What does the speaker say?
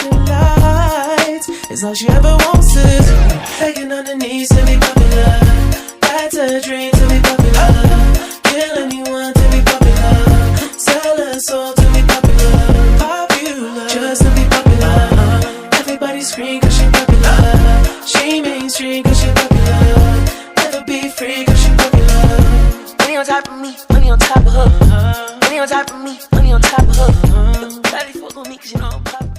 flashing lights. It's all she ever wants is begging on her knees to be popular. That's a dream to be popular. Kill anyone to be popular. Sell her soul to be popular. Popular, just to be popular. Everybody scream cause she popular. She mainstream cause she popular. Never be free cause she popular. Money on top of me, money on top of her. Money on top of me, money on top of her. Daddy fuck on me cause you know I'm popular.